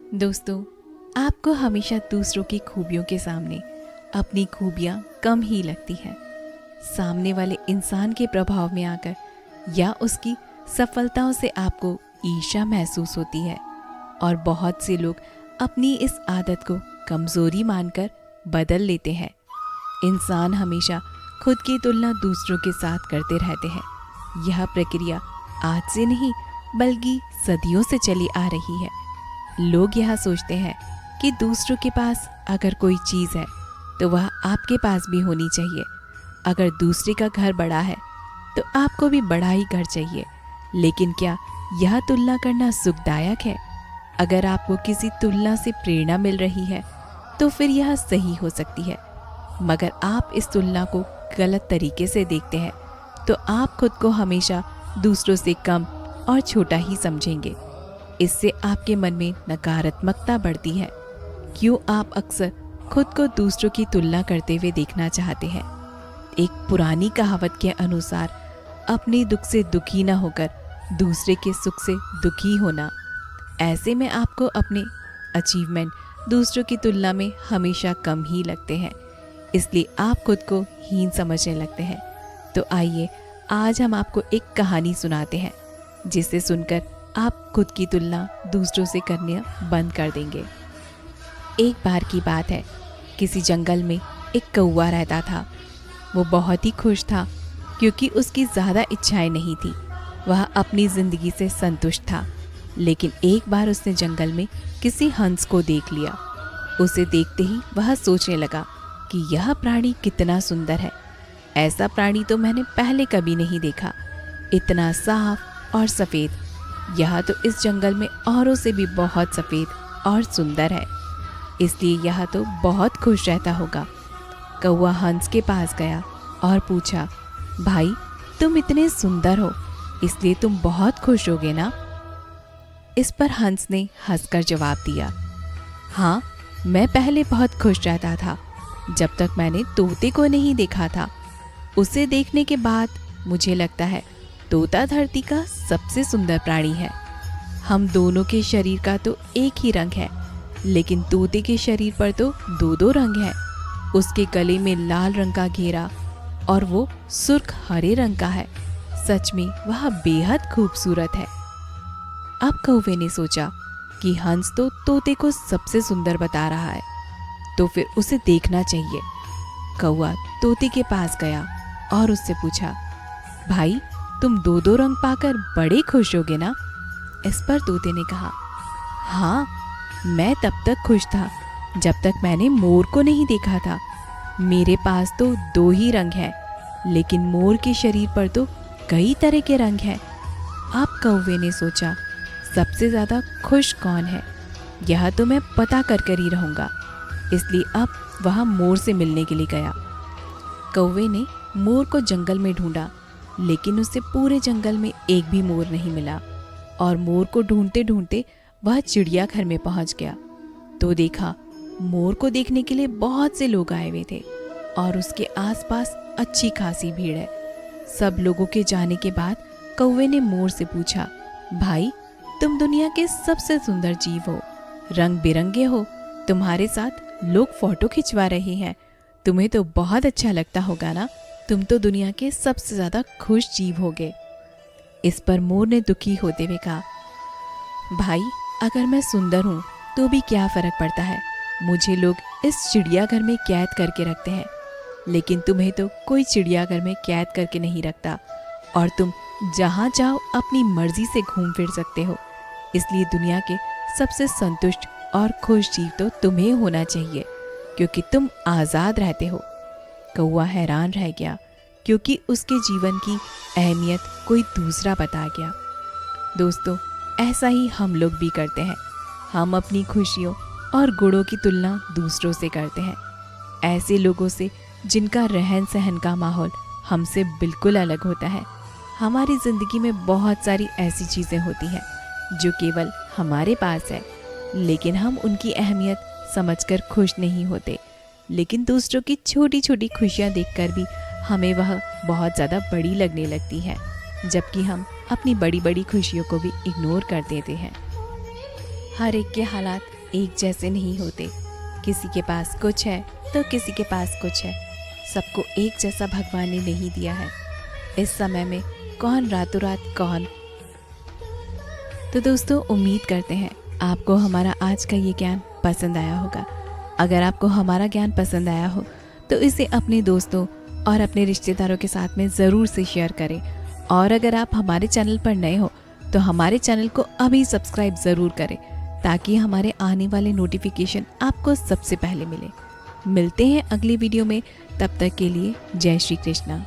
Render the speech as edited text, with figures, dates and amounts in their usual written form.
दोस्तों, आपको हमेशा दूसरों की खूबियों के सामने अपनी खूबियाँ कम ही लगती हैं। सामने वाले इंसान के प्रभाव में आकर या उसकी सफलताओं से आपको ईर्ष्या महसूस होती है और बहुत से लोग अपनी इस आदत को कमज़ोरी मानकर बदल लेते हैं। इंसान हमेशा खुद की तुलना दूसरों के साथ करते रहते हैं। यह प्रक्रिया आज से नहीं बल्कि सदियों से चली आ रही है। लोग यह सोचते हैं कि दूसरों के पास अगर कोई चीज़ है तो वह आपके पास भी होनी चाहिए। अगर दूसरे का घर बड़ा है तो आपको भी बड़ा ही घर चाहिए। लेकिन क्या यह तुलना करना सुखदायक है? अगर आपको किसी तुलना से प्रेरणा मिल रही है तो फिर यह सही हो सकती है, मगर आप इस तुलना को गलत तरीके से देखते हैं तो आप खुद को हमेशा दूसरों से कम और छोटा ही समझेंगे। इससे आपके मन में नकारात्मकता बढ़ती है। क्यों आप अक्सर खुद को दूसरों की तुलना करते हुए देखना चाहते हैं? एक पुरानी कहावत के अनुसार अपने दुख से दुखी न होकर दूसरे के सुख से दुखी होना। ऐसे में आपको अपने अचीवमेंट दूसरों की तुलना में हमेशा कम ही लगते हैं, इसलिए आप खुद को हीन समझने लगते हैं। तो आइए आज हम आपको एक कहानी सुनाते हैं जिसे सुनकर आप खुद की तुलना दूसरों से करना बंद कर देंगे। एक बार की बात है, किसी जंगल में एक कौवा रहता था। वो बहुत ही खुश था क्योंकि उसकी ज़्यादा इच्छाएं नहीं थी। वह अपनी ज़िंदगी से संतुष्ट था। लेकिन एक बार उसने जंगल में किसी हंस को देख लिया। उसे देखते ही वह सोचने लगा कि यह प्राणी कितना सुंदर है। ऐसा प्राणी तो मैंने पहले कभी नहीं देखा। इतना साफ और सफ़ेद। यह तो इस जंगल में औरों से भी बहुत सफ़ेद और सुंदर है, इसलिए यह तो बहुत खुश रहता होगा। कौवा हंस के पास गया और पूछा, भाई तुम इतने सुंदर हो इसलिए तुम बहुत खुश होगे ना? इस पर हंस ने हंसकर जवाब दिया, हाँ, मैं पहले बहुत खुश रहता था जब तक मैंने तोते को नहीं देखा था। उसे देखने के बाद मुझे लगता है तोता धरती का सबसे सुंदर प्राणी है। हम दोनों के शरीर का तो एक ही रंग है, लेकिन तोते के शरीर पर तो दो दो रंग हैं। उसके गले में लाल रंग का घेरा और वो सुर्ख हरे रंग का है। सच में वह बेहद खूबसूरत है। अब कौवे ने सोचा कि हंस तो तोते को सबसे सुंदर बता रहा है, तो फिर उसे देखना चाहिए। कौवा तोते के पास गया और उससे पूछा, भाई तुम दो दो रंग पाकर बड़े खुश होगे ना? इस पर तोते ने कहा, हाँ, मैं तब तक खुश था जब तक मैंने मोर को नहीं देखा था। मेरे पास तो दो ही रंग हैं, लेकिन मोर के शरीर पर तो कई तरह के रंग हैं। अब कौवे ने सोचा, सबसे ज़्यादा खुश कौन है, यह तो मैं पता कर ही रहूँगा। इसलिए अब वह मोर से मिलने के लिए गया। कौवे ने मोर को जंगल में ढूंढा, लेकिन उसे पूरे जंगल में एक भी मोर नहीं मिला और मोर को ढूंढते ढूंढते वह चिड़ियाघर में पहुंच गया तो देखा मोर को देखने के लिए बहुत से लोग आए हुए थे और उसके आसपास अच्छी खासी भीड़ है। सब लोगों के जाने के बाद कौवे ने मोर से पूछा, भाई तुम दुनिया के सबसे सुंदर जीव हो, रंग बिरंगे हो, तुम्हारे साथ लोग फोटो खिंचवा रहे हैं, तुम्हें तो बहुत अच्छा लगता होगा ना? तुम तो दुनिया के सबसे ज़्यादा खुश जीव होगे। इस पर मोर ने दुखी होते हुए कहा, भाई अगर मैं सुंदर हूँ तो भी क्या फ़र्क पड़ता है, मुझे लोग इस चिड़ियाघर में कैद करके रखते हैं, लेकिन तुम्हें तो कोई चिड़ियाघर में कैद करके नहीं रखता और तुम जहाँ चाहो अपनी मर्जी से घूम फिर सकते हो। इसलिए दुनिया के सबसे संतुष्ट और खुश जीव तो तुम्हें होना चाहिए क्योंकि तुम आज़ाद रहते हो। कौवा हैरान रह गया क्योंकि उसके जीवन की अहमियत कोई दूसरा बता गया। दोस्तों, ऐसा ही हम लोग भी करते हैं। हम अपनी खुशियों और गुणों की तुलना दूसरों से करते हैं, ऐसे लोगों से जिनका रहन सहन का माहौल हमसे बिल्कुल अलग होता है। हमारी ज़िंदगी में बहुत सारी ऐसी चीज़ें होती हैं जो केवल हमारे पास है, लेकिन हम उनकी अहमियत समझकर खुश नहीं होते। लेकिन दूसरों की छोटी छोटी खुशियाँ देखकर भी हमें वह बहुत ज़्यादा बड़ी लगने लगती हैं, जबकि हम अपनी बड़ी बड़ी खुशियों को भी इग्नोर कर देते हैं। हर एक के हालात एक जैसे नहीं होते। किसी के पास कुछ है तो किसी के पास कुछ है। सबको एक जैसा भगवान ने नहीं दिया है। इस समय में कौन रातों रात कौन। तो दोस्तों, उम्मीद करते हैं आपको हमारा आज का ये ज्ञान पसंद आया होगा। अगर आपको हमारा ज्ञान पसंद आया हो तो इसे अपने दोस्तों और अपने रिश्तेदारों के साथ में ज़रूर से शेयर करें। और अगर आप हमारे चैनल पर नए हो तो हमारे चैनल को अभी सब्सक्राइब ज़रूर करें, ताकि हमारे आने वाले नोटिफिकेशन आपको सबसे पहले मिले। मिलते हैं अगली वीडियो में, तब तक के लिए जय श्री कृष्णा।